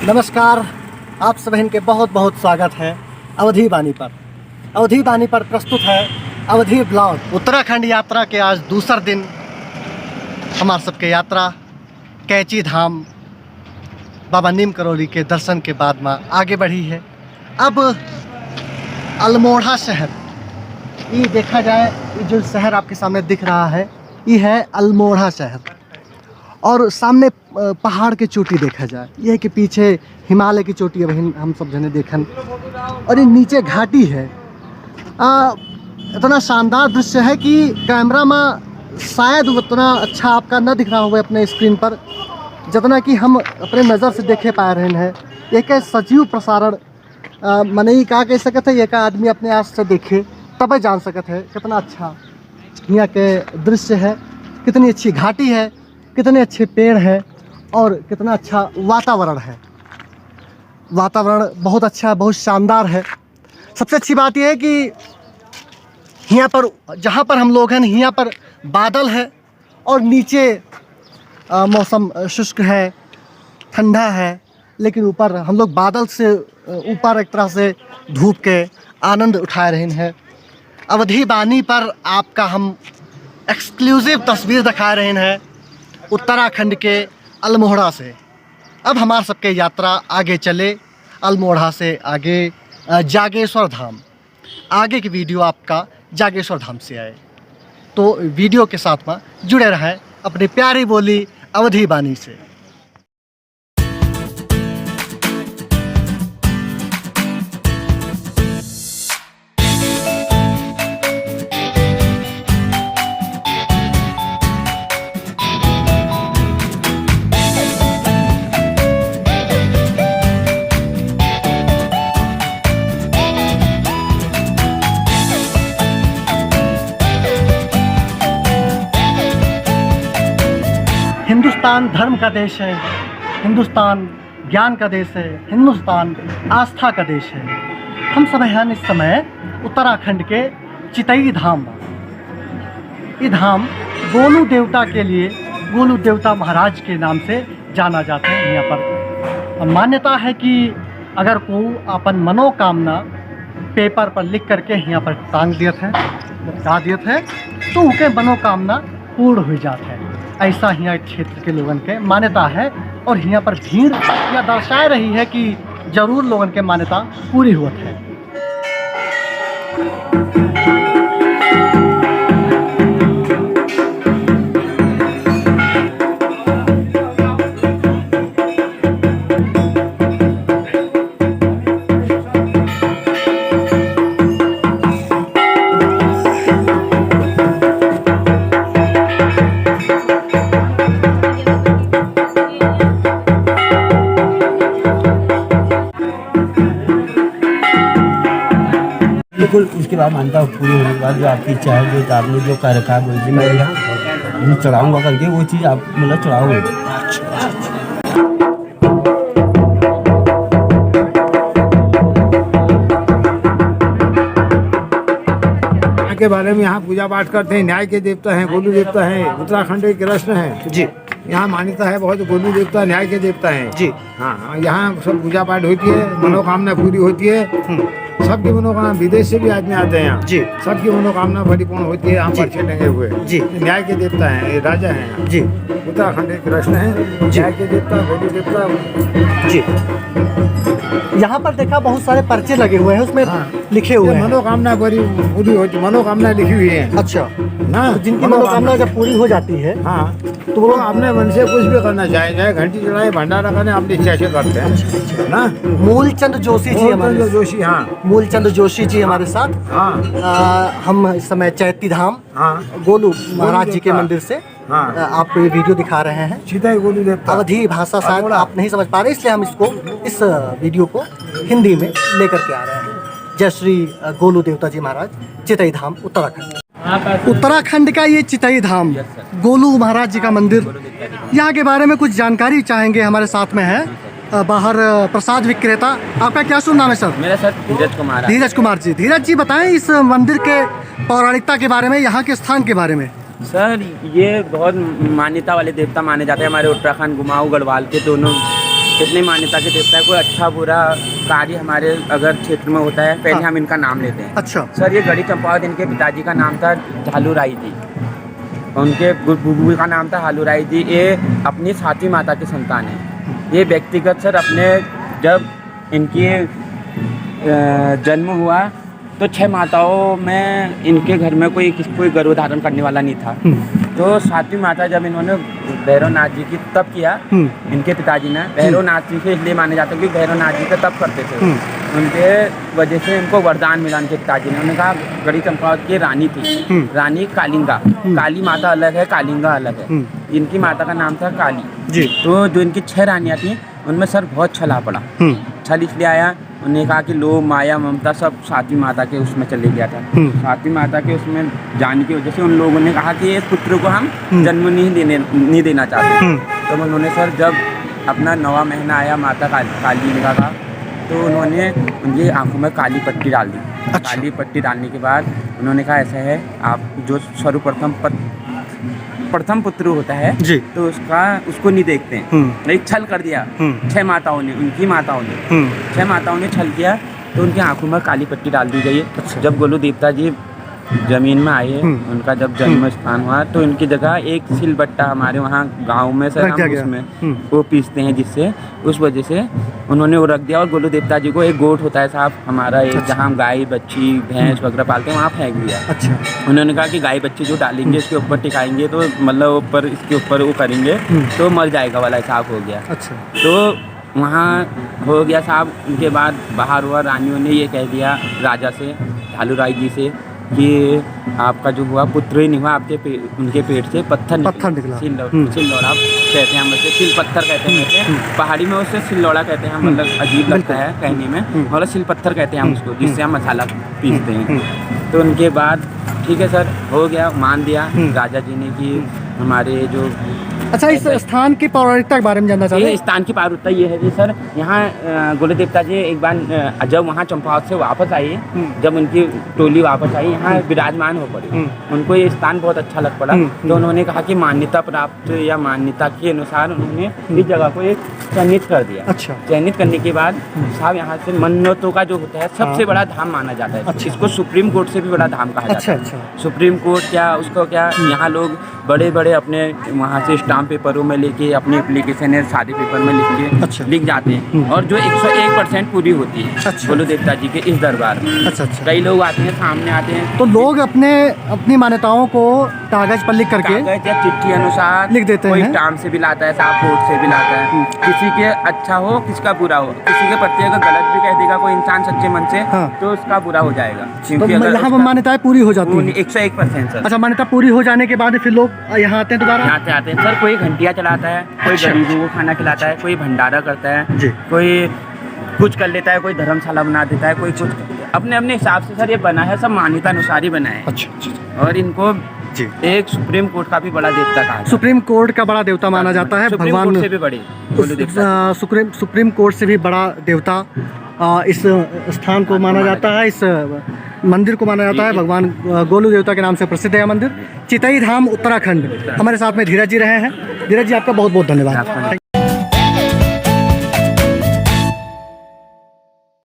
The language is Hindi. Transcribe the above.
नमस्कार, आप सभी के बहुत बहुत स्वागत है अवधी वाणी पर। अवधी वाणी पर प्रस्तुत है अवधी ब्लॉग। उत्तराखंड यात्रा के आज दूसरा दिन हमारे सबके यात्रा कैंची धाम बाबा नीम करोली के दर्शन के बाद में आगे बढ़ी है। अब अल्मोड़ा शहर, ये देखा जाए, ये जो शहर आपके सामने दिख रहा है ये है अल्मोड़ा शहर। और सामने पहाड़ की चोटी देखा जाए, यह कि पीछे हिमालय की चोटी है, हम सब जने देखन। और ये नीचे घाटी है। इतना शानदार दृश्य है कि कैमरा में शायद उतना अच्छा आपका न दिख रहा होगा अपने स्क्रीन पर, जितना कि हम अपने नज़र से देखे पा रहे हैं। एक सजीव प्रसारण मैंने ही कहा कह सकते है, एक आदमी अपने आप से देखे तब जान सकते है कितना अच्छा यहाँ के दृश्य है, कितनी अच्छी घाटी है, कितने अच्छे पेड़ हैं और कितना अच्छा वातावरण है। वातावरण बहुत अच्छा, बहुत शानदार है। सबसे अच्छी बात यह है कि यहाँ पर जहाँ पर हम लोग हैं यहाँ पर बादल है और नीचे मौसम शुष्क है, ठंडा है, लेकिन ऊपर हम लोग बादल से ऊपर एक तरह से धूप के आनंद उठा रहे हैं। अवधी वाणी पर आपका हम एक्सक्लूसिव तस्वीर दिखा रहे हैं उत्तराखंड के अल्मोड़ा से। अब हमारे सबके यात्रा आगे चले, अल्मोड़ा से आगे जागेश्वर धाम। आगे की वीडियो आपका जागेश्वर धाम से आए, तो वीडियो के साथ में जुड़े रहें अपनी प्यारी बोली अवधी वाणी से। हिंदुस्तान धर्म का देश है, हिंदुस्तान ज्ञान का देश है, हिंदुस्तान आस्था का देश है। हम सब हैं इस समय उत्तराखंड के चितई धाम। ये धाम गोलू देवता के लिए, गोलू देवता महाराज के नाम से जाना जाता है। यहाँ पर मान्यता है कि अगर कोई अपन मनोकामना पेपर पर लिख करके यहाँ पर टांग दिए थे, लटका दिए थे, तो उनके मनोकामना पूर्ण हो जाता है। ऐसा यहाँ क्षेत्र के लोगों के मान्यता है और यहाँ पर भीड़ यह दर्शा रही है कि जरूर लोगों के मान्यता पूरी हुआ है। बिल्कुल, उसके बाद मानता हूँ पूरी होने के बाद जो आपकी इच्छा है, जो आपने जो कर रखा है, बोल दी मैं यहाँ चढ़ाऊँगा करके, वो चीज़ आप मतलब चढ़ाओगे। के बारे में यहाँ पूजा पाठ करते हैं। न्याय के देवता हैं, गोलू देवता हैं, उत्तराखंड के कृष्ण हैं जी। यहाँ मान्यता है बहुत, गोलू देवता न्याय के देवता हैं जी। हाँ, यहाँ सब पूजा पाठ होती है, मनोकामना पूरी होती है। सबकी मनोकामना, विदेश से भी आदमी आते हैं यहाँ जी, सबकी मनोकामना परिपूर्ण होती है। यहाँ पर्चे टंगे हुए जी। न्याय के देवता हैं, राजा हैं जी। उत्तराखंड के कृष्ण हैं, न्याय के देवता, गोलू देवता जी। यहाँ पर देखा बहुत सारे पर्चे लगे हुए हैं, उसमें लिखे हुए हैं मनोकामना पूरी होती, मनोकामना लिखी हुई है। अच्छा ना, जिनकी मनोकामना जब पूरी हो जाती है हाँ, तो वो अपने मन से कुछ भी करना चाहे, चाहे घंटी चढ़ाए, भंडारा करें, अपनी इच्छा से करते हैं ना। मूलचंद जोशी जी हमारे, जोशी हाँ, मूलचंद जोशी जी हमारे साथ। हाँ, हम इस समय चैती धाम हाँ, गोलू महाराज जी के मंदिर से आपको ये वीडियो दिखा रहे हैं। चितई गोलू देवता, अवधी भाषा शायद आप नहीं समझ पा रहे, इसलिए हम इसको, इस वीडियो को हिंदी में लेकर के आ रहे हैं। जय श्री गोलू देवता जी महाराज, चितई धाम, उत्तराखंड। उत्तराखंड का ये चितई धाम, गोलू महाराज जी का मंदिर, यहाँ के बारे में कुछ जानकारी चाहेंगे। हमारे साथ में है बाहर प्रसाद विक्रेता। आपका क्या शुभ नाम है सर? मेरा सर धीरज कुमार। धीरज कुमार जी। धीरज जी बताएं इस मंदिर के पौराणिकता के बारे में, यहाँ के स्थान के बारे में। सर ये बहुत मान्यता वाले देवता माने जाते हैं हमारे उत्तराखंड गुमाऊ गढ़वाल के दोनों कितनी मान्यता के देवता है। कोई अच्छा बुरा कार्य हमारे अगर क्षेत्र में होता है पहले हाँ। हम इनका नाम लेते हैं। अच्छा। सर ये गढ़ी चंपावत इनके पिताजी का नाम था झालूराई जी, उनके बुबू का नाम था हालूराई जी। ये अपनी सातवीं माता की संतान है। ये व्यक्तिगत सर अपने जब इनकी जन्म हुआ तो 6 माताओं में इनके घर में कोई गर्भधारण करने वाला नहीं था। तो सातवीं माता जब इन्होंने भैरवनाथ जी की तप किया, इनके पिताजी ने भैरवनाथ जी से इसलिए माने जाते हैं क्योंकि भैरवनाथ जी का तप करते थे। उनके वजह से इनको वरदान मिला उनके पिताजी ने। उन्होंने कहा गढ़ी चंपावत की रानी थी, रानी कालिंगा। काली माता अलग है, कालिंगा अलग है। इनकी माता का नाम था काली जी। तो जो इनकी 6 रानियाँ थी उनमें सर बहुत छला पड़ा। छल इसलिए आया, उन्होंने कहा कि लोभ माया ममता सब सातवीं माता के उसमें चले गया था। सातवीं माता के उसमें जाने की वजह से उन लोगों ने कहा कि इस पुत्र को हम जन्म नहीं देना चाहते। तो उन्होंने सर जब अपना 9वां महीना आया माता कालिंगा का, तो उन्होंने उनकी आंखों में काली पट्टी डाल दी। अच्छा। काली पट्टी डालने के बाद उन्होंने कहा ऐसा है, आप जो प्रथम पुत्र होता है जी। तो उसको नहीं देखते हैं। नहीं, छल कर दिया 6 माताओं ने, उनकी माताओं ने 6 माताओं ने छल किया तो उनकी आंखों में काली पट्टी डाल दी गई। जब गोलू देवता जी जमीन में आए, उनका जब जन्म स्थान हुआ तो इनकी जगह एक सिलबट्टा हमारे वहाँ गांव में सर हम उसमें वो पीसते हैं, जिससे उस वजह से उन्होंने वो रख दिया। और गोलू देवता जी को एक गोट होता है साहब हमारा, एक जहाँ हम गाय बच्ची भैंस वगैरह पालते हैं वहाँ फेंक दिया। अच्छा। उन्होंने कहा कि गाय बच्ची जो डालेंगे इसके ऊपर टिकाएंगे तो मतलब ऊपर इसके ऊपर वो करेंगे तो मर जाएगा वाला हिसाब हो गया। अच्छा। तो वहाँ हो गया साहब। उनके बाद बाहर हुआ, रानियों ने ये कह दिया राजा से, झालूराई जी से कि आपका जो हुआ पुत्र ही नहीं हुआ, उनके पेट से पत्थर निकला। सिल्लौड़ा कहते हैं हम उसे, सिल पत्थर कहते हैं। पहाड़ी में उसे सिल्लौड़ा कहते हैं, मतलब अजीब लगता है कहने में, मतलब सिल पत्थर कहते हैं हम उसको, जिससे हम मसाला पीसते हैं। तो उनके बाद ठीक है सर हो गया, मान दिया राजा जी ने कि हमारे जो। अच्छा, इस स्थान की पौराणिकता के बारे में जानना चाहते हैं? ये स्थान की पौराणिकता ये है कि सर यहाँ गोलू देवता जी एक बार जब वहाँ चंपावत से वापस आई, जब उनकी टोली वापस आई यहाँ विराजमान हो पड़ी, उनको ये स्थान बहुत अच्छा लग पड़ा। तो उन्होंने कहा कि मान्यता प्राप्त या मान्यता के अनुसार उन्होंने इस जगह को एक चयनित कर दिया। अच्छा। चयनित करने के बाद साहब यहाँ से मन्नतों का जो होता है सबसे बड़ा धाम माना जाता है। अच्छा। इसको सुप्रीम कोर्ट से भी बड़ा धाम कहा जाता है। अच्छा। सुप्रीम कोर्ट क्या, उसको क्या, यहाँ लोग बड़े बड़े अपने वहाँ से स्टाम्प पेपरों में लेके अपनी एप्लीकेशन है सादे पेपर में लिख के अच्छा। लिख जाते हैं और जो 101% पूरी होती है। अच्छा। गोलू देवता जी के इस दरबार में। अच्छा। कई लोग आते हैं, सामने आते हैं तो लोग अपनी मान्यताओं को कागज पर लिख करके कागज या चिट्ठी अनुसार लिख देते कोई हैं। स्टाम्प से भी लाता है, साहब कोर्ट से भी लाता है। किसी के अच्छा हो, किसका बुरा हो, किसी के प्रति अगर गलत भी कह देगा कोई इंसान सच्चे मन से तो उसका बुरा हो जाएगा। तो यहाँ मान्यताएं पूरी हो जाती हैं 101% सर। अच्छा, मान्यता पूरी हो जाने के बाद फिर लोग यहाँ आते हैं दोबारा? आते हैं सर। कोई घंटियाँ चलाता है, कोई गरीबों को खाना खिलाता है, कोई भंडारा करता है जी। कोई कुछ कर लेता है, कोई धर्मशाला बना देता है, कोई कुछ अपने अपने हिसाब से सर ये बना है, सब मान्यता अनुसार ही बना है। अच्छा। और इनको जी। एक सुप्रीम कोर्ट का भी बड़ा देवता कहा है। सुप्रीम कोर्ट का बड़ा देवता माना जाता है। सुप्रीम भगवान कोर्ट से भी बड़े सुप्रीम कोर्ट से भी बड़ा देवता इस स्थान को माना जाता है, इस मंदिर को माना जाता है। भगवान गोलू देवता के नाम से प्रसिद्ध है मंदिर। चितई धाम उत्तराखंड। हमारे साथ में धीरज जी रहे हैं। धीरज जी आपका बहुत बहुत धन्यवाद।